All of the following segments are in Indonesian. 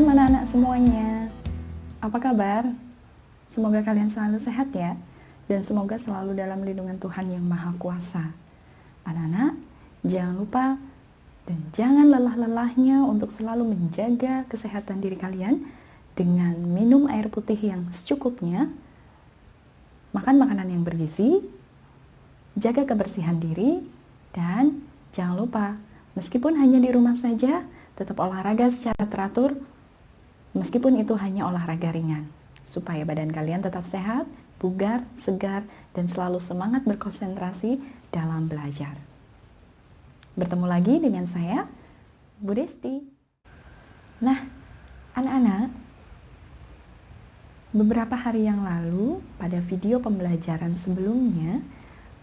Shalom anak-anak semuanya. Apa kabar? Semoga kalian selalu sehat ya. Dan semoga selalu dalam lindungan Tuhan yang Maha Kuasa. Anak-anak, jangan lupa dan jangan lelah-lelahnya untuk selalu menjaga kesehatan diri kalian dengan minum air putih yang secukupnya, makan makanan yang bergizi, jaga kebersihan diri, dan jangan lupa, meskipun hanya di rumah saja, tetap olahraga secara teratur, meskipun itu hanya olahraga ringan, supaya badan kalian tetap sehat, bugar, segar, dan selalu semangat berkonsentrasi dalam belajar. Bertemu lagi dengan saya, Bu Desti. Nah, anak-anak, beberapa hari yang lalu, pada video pembelajaran sebelumnya,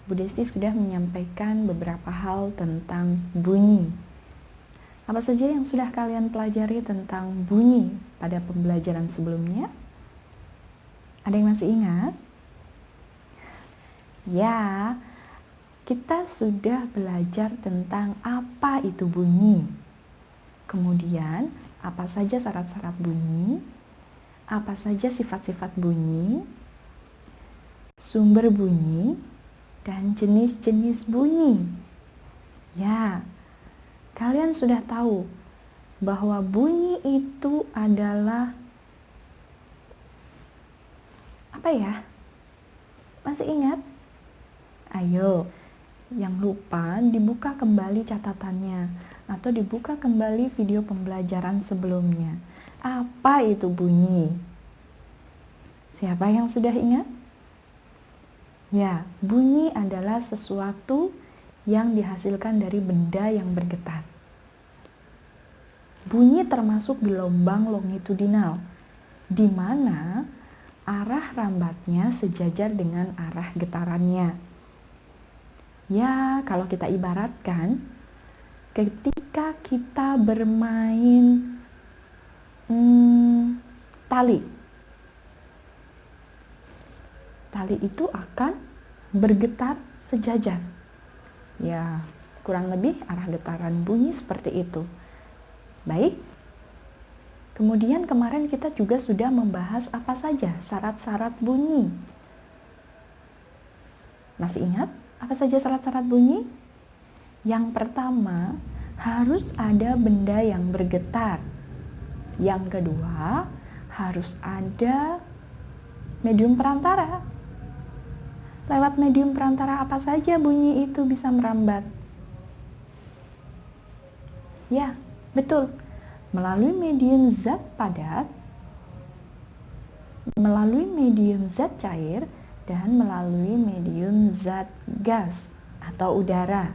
Bu Desti sudah menyampaikan beberapa hal tentang bunyi. Apa saja yang sudah kalian pelajari tentang bunyi pada pembelajaran sebelumnya? Ada yang masih ingat? Ya, kita sudah belajar tentang apa itu bunyi. Kemudian, apa saja syarat-syarat bunyi, apa saja sifat-sifat bunyi, sumber bunyi, dan jenis-jenis bunyi. Ya, kalian sudah tahu bahwa bunyi itu adalah apa ya? Masih ingat? Ayo, yang lupa dibuka kembali catatannya atau dibuka kembali video pembelajaran sebelumnya. Apa itu bunyi? Siapa yang sudah ingat? Ya, bunyi adalah sesuatu yang dihasilkan dari benda yang bergetar. Bunyi termasuk gelombang longitudinal, di mana arah rambatnya sejajar dengan arah getarannya. Ya, kalau kita ibaratkan, ketika kita bermain tali itu akan bergetar sejajar. Ya, kurang lebih arah getaran bunyi seperti itu. Baik. Kemudian kemarin kita juga sudah membahas apa saja syarat-syarat bunyi. Masih ingat apa saja syarat-syarat bunyi? Yang pertama, harus ada benda yang bergetar. Yang kedua, harus ada medium perantara. Lewat medium perantara apa saja bunyi itu bisa merambat? Ya, betul. Melalui medium zat padat, melalui medium zat cair, dan melalui medium zat gas atau udara.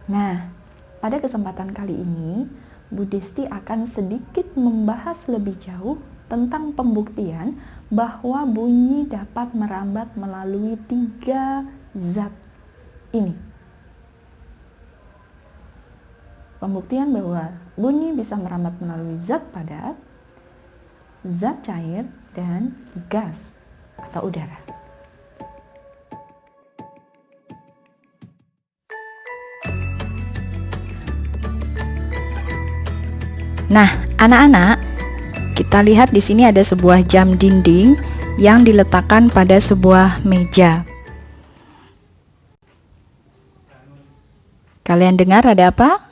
Nah, pada kesempatan kali ini, Bu Desti akan sedikit membahas lebih jauh tentang pembuktian bahwa bunyi dapat merambat melalui 3 zat ini. Pembuktian bahwa bunyi bisa merambat melalui zat padat, zat cair, dan gas atau udara. Nah, anak-anak, kita lihat di sini ada sebuah jam dinding yang diletakkan pada sebuah meja. Kalian dengar ada apa?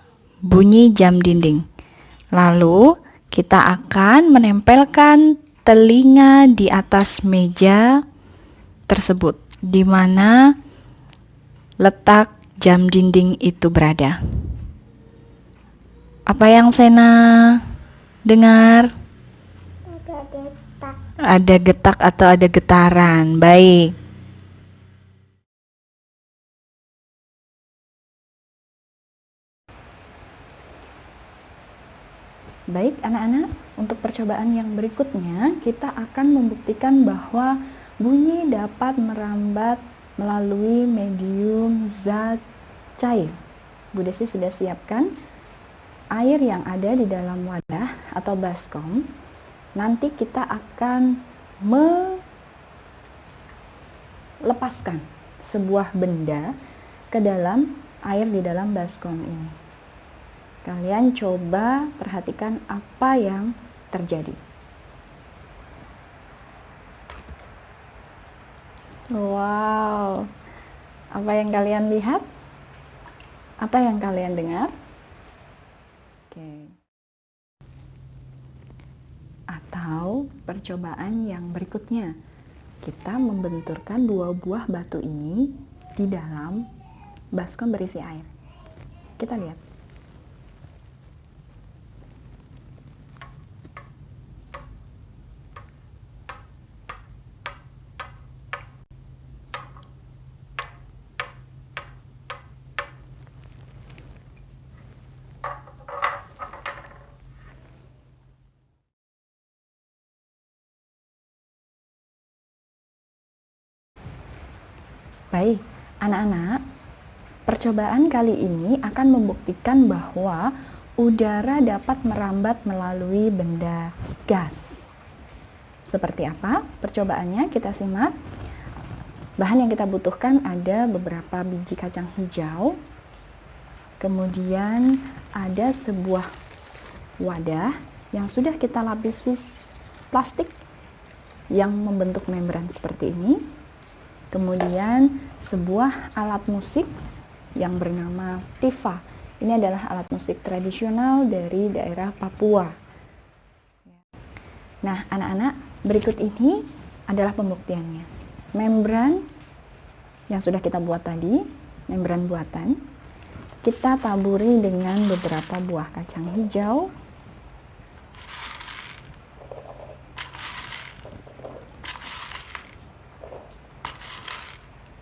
Bunyi jam dinding. Lalu kita akan menempelkan telinga di atas meja tersebut, di mana letak jam dinding itu berada. Apa yang Sena dengar? Ada getak atau ada getaran. Baik. Baik anak-anak, untuk percobaan yang berikutnya kita akan membuktikan bahwa bunyi dapat merambat melalui medium zat cair. Bu Desti sudah siapkan air yang ada di dalam wadah atau baskom. Nanti kita akan melepaskan sebuah benda ke dalam air di dalam baskom ini. Kalian coba perhatikan apa yang terjadi. Wow, apa yang kalian lihat? Apa yang kalian dengar? Oke. Atau percobaan yang berikutnya, kita membenturkan dua buah batu ini di dalam baskom berisi air. Kita lihat. Baik, anak-anak, percobaan kali ini akan membuktikan bahwa udara dapat merambat melalui benda gas. Seperti apa percobaannya? Kita simak. Bahan yang kita butuhkan ada beberapa biji kacang hijau, kemudian ada sebuah wadah yang sudah kita lapisi plastik yang membentuk membran seperti ini. Kemudian sebuah alat musik yang bernama tifa. Ini adalah alat musik tradisional dari daerah Papua. Nah, anak-anak, berikut ini adalah pembuktiannya. Membran yang sudah kita buat tadi, membran buatan, kita taburi dengan beberapa buah kacang hijau.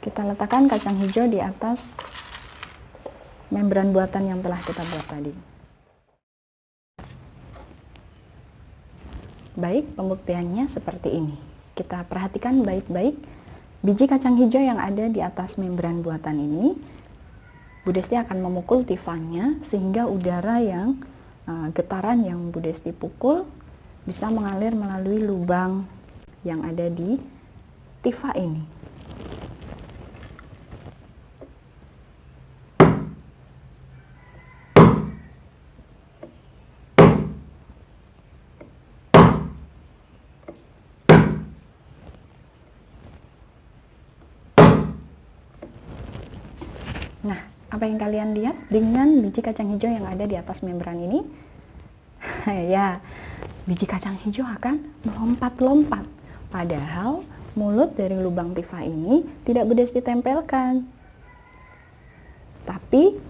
Kita letakkan kacang hijau di atas membran buatan yang telah kita buat tadi. Baik, pembuktiannya seperti ini. Kita perhatikan baik-baik biji kacang hijau yang ada di atas membran buatan ini. Bu Desti akan memukul tifanya sehingga udara yang getaran yang Bu Desti pukul bisa mengalir melalui lubang yang ada di tifa ini. Nah, apa yang kalian lihat dengan biji kacang hijau yang ada di atas membran ini? Ya, biji kacang hijau akan melompat-lompat. Padahal mulut dari lubang tifa ini tidak Bu Desti tempelkan. Tapi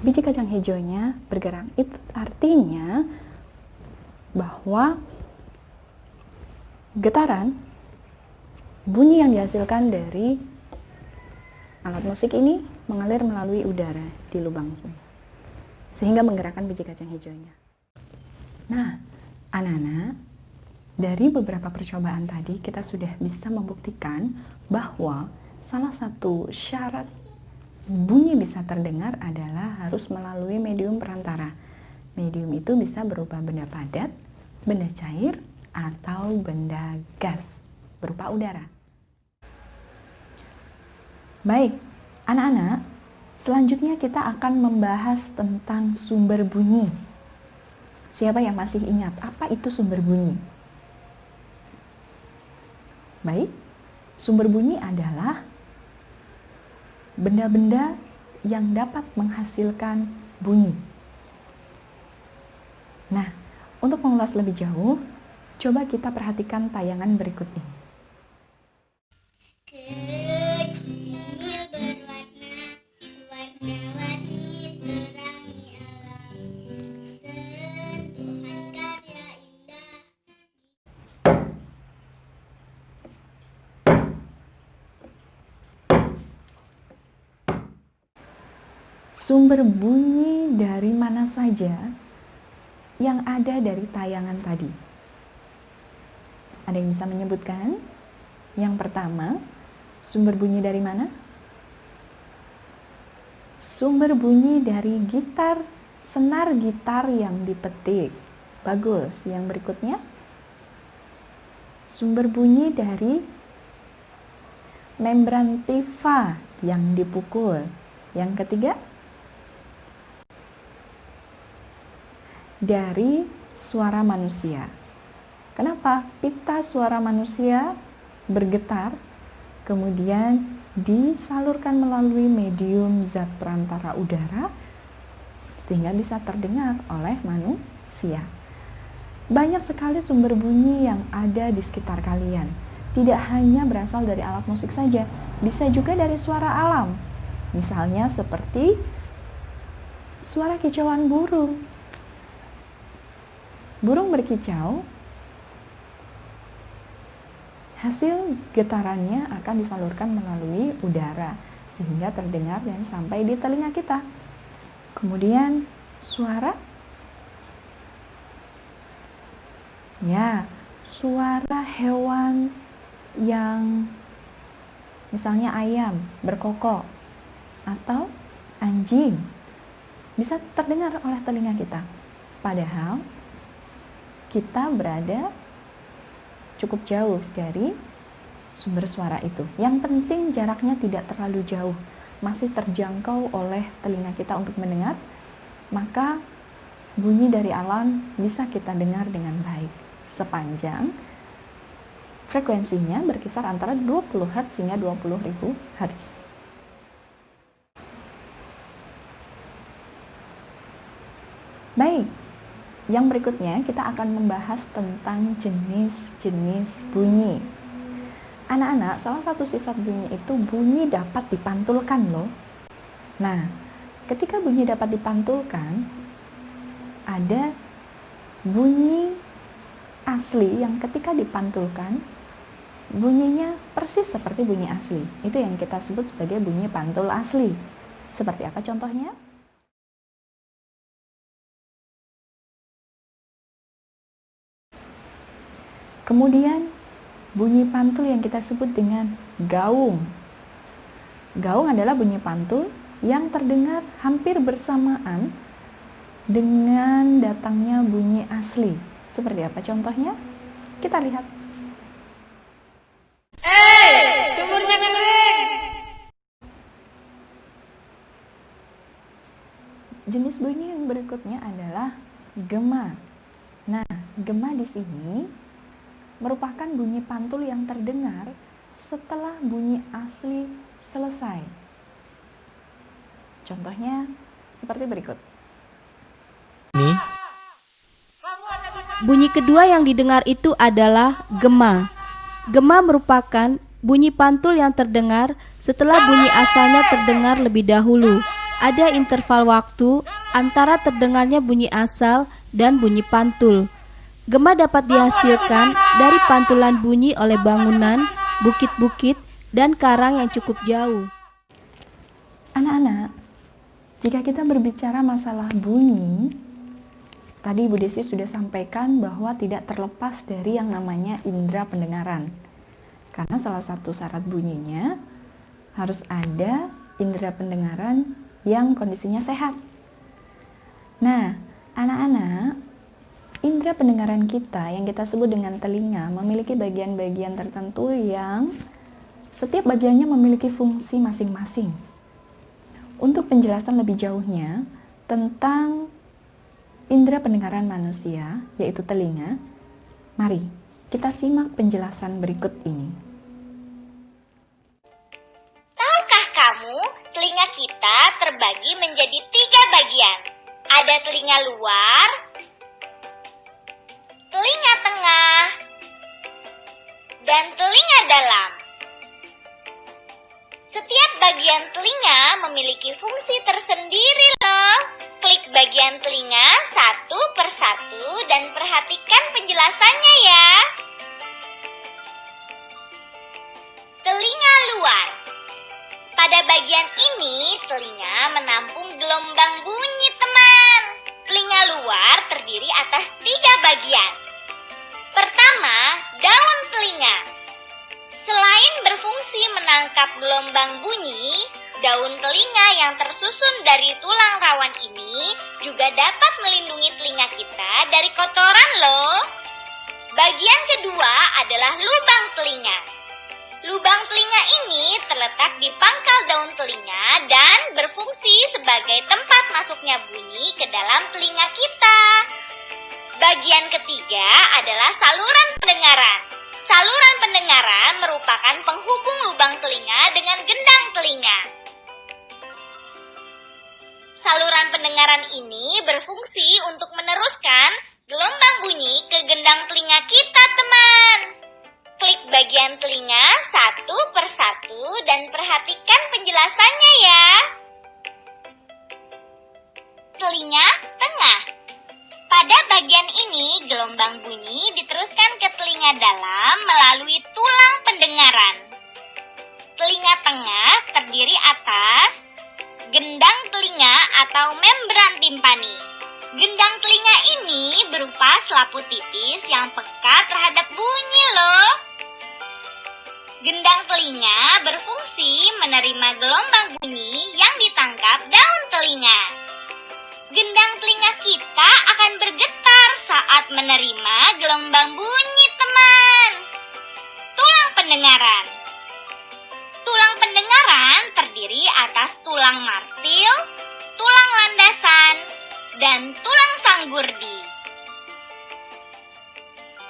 biji kacang hijaunya bergerak. Itu artinya bahwa getaran bunyi yang dihasilkan dari alat musik ini mengalir melalui udara di lubang sini, sehingga menggerakkan biji kacang hijaunya. Nah, anak-anak, dari beberapa percobaan tadi kita sudah bisa membuktikan bahwa salah satu syarat bunyi bisa terdengar adalah harus melalui medium perantara. Medium itu bisa berupa benda padat, benda cair, atau benda gas berupa udara. Baik, anak-anak, selanjutnya kita akan membahas tentang sumber bunyi. Siapa yang masih ingat apa itu sumber bunyi? Baik, sumber bunyi adalah benda-benda yang dapat menghasilkan bunyi. Nah, untuk mengulas lebih jauh, coba kita perhatikan tayangan berikut ini. Sumber bunyi dari mana saja yang ada dari tayangan tadi? Ada yang bisa menyebutkan? Yang pertama, sumber bunyi dari mana? Sumber bunyi dari gitar, senar gitar yang dipetik. Bagus. Yang berikutnya, sumber bunyi dari membran tifa yang dipukul. Yang ketiga, dari suara manusia. Kenapa? Pita suara manusia bergetar, kemudian disalurkan melalui medium zat perantara udara, sehingga bisa terdengar oleh manusia. Banyak sekali sumber bunyi yang ada di sekitar kalian. Tidak hanya berasal dari alat musik saja, bisa juga dari suara alam. Misalnya seperti suara kicauan burung. Burung berkicau, hasil getarannya akan disalurkan melalui udara sehingga terdengar dan sampai di telinga kita. Kemudian suara hewan yang misalnya ayam berkokok atau anjing bisa terdengar oleh telinga kita. Padahal kita berada cukup jauh dari sumber suara itu. Yang penting jaraknya tidak terlalu jauh, masih terjangkau oleh telinga kita untuk mendengar, maka bunyi dari alam bisa kita dengar dengan baik sepanjang frekuensinya berkisar antara 20 Hz hingga 20.000 Hz. Baik, yang berikutnya kita akan membahas tentang jenis-jenis bunyi. Anak-anak, salah satu sifat bunyi itu bunyi dapat dipantulkan loh. Nah, ketika bunyi dapat dipantulkan, ada bunyi asli yang ketika dipantulkan, bunyinya persis seperti bunyi asli. Itu yang kita sebut sebagai bunyi pantul asli. Seperti apa contohnya? Kemudian bunyi pantul yang kita sebut dengan gaung. Gaung adalah bunyi pantul yang terdengar hampir bersamaan dengan datangnya bunyi asli. Seperti apa contohnya? Kita lihat. Sumurnya kering. Jenis bunyi yang berikutnya adalah gema. Nah, gema di sini merupakan bunyi pantul yang terdengar setelah bunyi asli selesai. Contohnya seperti berikut. Bunyi kedua yang didengar itu adalah gema. Gema merupakan bunyi pantul yang terdengar setelah bunyi asalnya terdengar lebih dahulu. Ada interval waktu antara terdengarnya bunyi asal dan bunyi pantul. Gema dapat dihasilkan dari pantulan bunyi oleh bangunan, bukit-bukit, dan karang yang cukup jauh. Anak-anak, jika kita berbicara masalah bunyi, tadi Ibu Desi sudah sampaikan bahwa tidak terlepas dari yang namanya indera pendengaran. Karena salah satu syarat bunyinya harus ada indera pendengaran yang kondisinya sehat. Nah, anak-anak, indera pendengaran kita yang kita sebut dengan telinga memiliki bagian-bagian tertentu yang setiap bagiannya memiliki fungsi masing-masing. Untuk penjelasan lebih jauhnya tentang indera pendengaran manusia, yaitu telinga, mari kita simak penjelasan berikut ini. Tahukah kamu, telinga kita terbagi menjadi 3 bagian. Ada telinga luar, telinga tengah, dan telinga dalam. Setiap bagian telinga memiliki fungsi tersendiri loh. Klik bagian telinga satu persatu dan perhatikan penjelasannya ya. Telinga luar. Pada bagian ini, telinga menampung gelombang bunyi teman. Telinga luar terdiri atas 3 bagian. Pertama, daun telinga. Selain berfungsi menangkap gelombang bunyi, daun telinga yang tersusun dari tulang rawan ini juga dapat melindungi telinga kita dari kotoran loh. Bagian kedua adalah lubang telinga. Lubang telinga ini terletak di pangkal daun telinga dan berfungsi sebagai tempat masuknya bunyi ke dalam telinga kita. Bagian ketiga adalah saluran pendengaran. Saluran pendengaran merupakan penghubung lubang telinga dengan gendang telinga. Saluran pendengaran ini berfungsi untuk meneruskan gelombang bunyi ke gendang telinga kita, teman. Klik bagian telinga satu persatu dan perhatikan penjelasannya ya. Telinga tengah. Pada bagian ini, gelombang bunyi diteruskan ke telinga dalam melalui tulang pendengaran. Telinga tengah terdiri atas gendang telinga atau membran timpani. Gendang telinga ini berupa selaput tipis yang peka terhadap bunyi loh. Gendang telinga berfungsi menerima gelombang bunyi yang ditangkap daun telinga. Gendang telinga kita akan bergetar saat menerima gelombang bunyi, teman. Tulang pendengaran. Tulang pendengaran terdiri atas tulang martil, tulang landasan, dan tulang sanggurdi.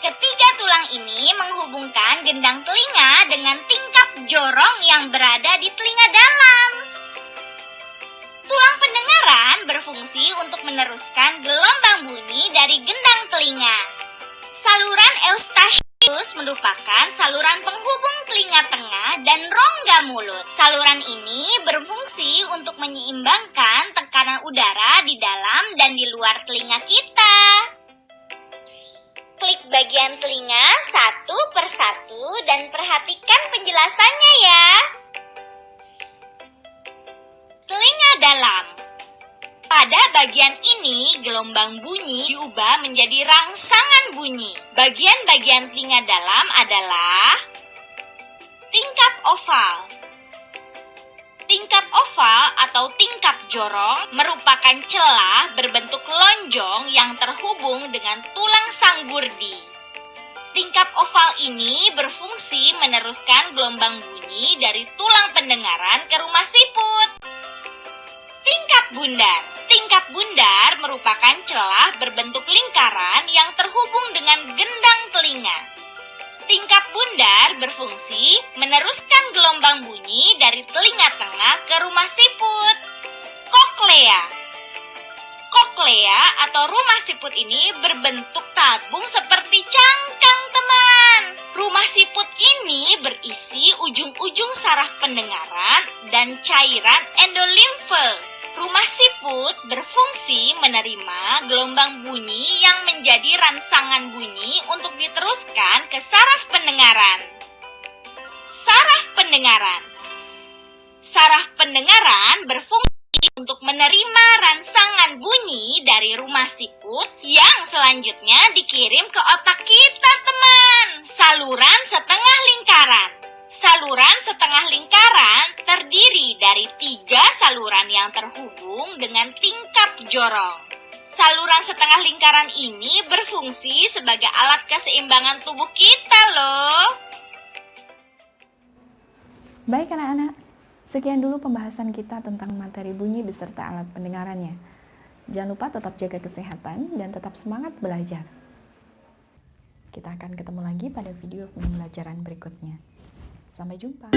Ketiga tulang ini menghubungkan gendang telinga dengan tingkap jorong yang berada di telinga dalam. Tulang pendengaran berfungsi untuk meneruskan gelombang bunyi dari gendang telinga. Saluran Eustachius merupakan saluran penghubung telinga tengah dan rongga mulut. Saluran ini berfungsi untuk menyeimbangkan tekanan udara di dalam dan di luar telinga kita. Klik bagian telinga satu persatu dan perhatikan penjelasannya ya. Telinga dalam. Pada bagian ini, gelombang bunyi diubah menjadi rangsangan bunyi. Bagian-bagian telinga dalam adalah tingkap oval. Tingkap oval atau tingkap jorong merupakan celah berbentuk lonjong yang terhubung dengan tulang sanggurdi. Tingkap oval ini berfungsi meneruskan gelombang bunyi dari tulang pendengaran ke rumah siput. Tingkap bundar. Tingkap bundar merupakan celah berbentuk lingkaran yang terhubung dengan gendang telinga. Tingkap bundar berfungsi meneruskan gelombang bunyi dari telinga tengah ke rumah siput. Koklea. Koklea atau rumah siput ini berbentuk tabung seperti cangkang, teman. Rumah siput ini berisi ujung-ujung saraf pendengaran dan cairan endolimfe. Rumah siput berfungsi menerima gelombang bunyi yang menjadi rangsangan bunyi untuk diteruskan ke saraf pendengaran. Saraf pendengaran. Saraf pendengaran berfungsi untuk menerima rangsangan bunyi dari rumah siput yang selanjutnya dikirim ke otak kita, teman. Saluran setengah lingkaran. Saluran setengah lingkaran terdiri dari 3 saluran yang terhubung dengan tingkap jorong. Saluran setengah lingkaran ini berfungsi sebagai alat keseimbangan tubuh kita loh. Baik anak-anak, sekian dulu pembahasan kita tentang materi bunyi beserta alat pendengarannya. Jangan lupa tetap jaga kesehatan dan tetap semangat belajar. Kita akan ketemu lagi pada video pembelajaran berikutnya. Sampai jumpa.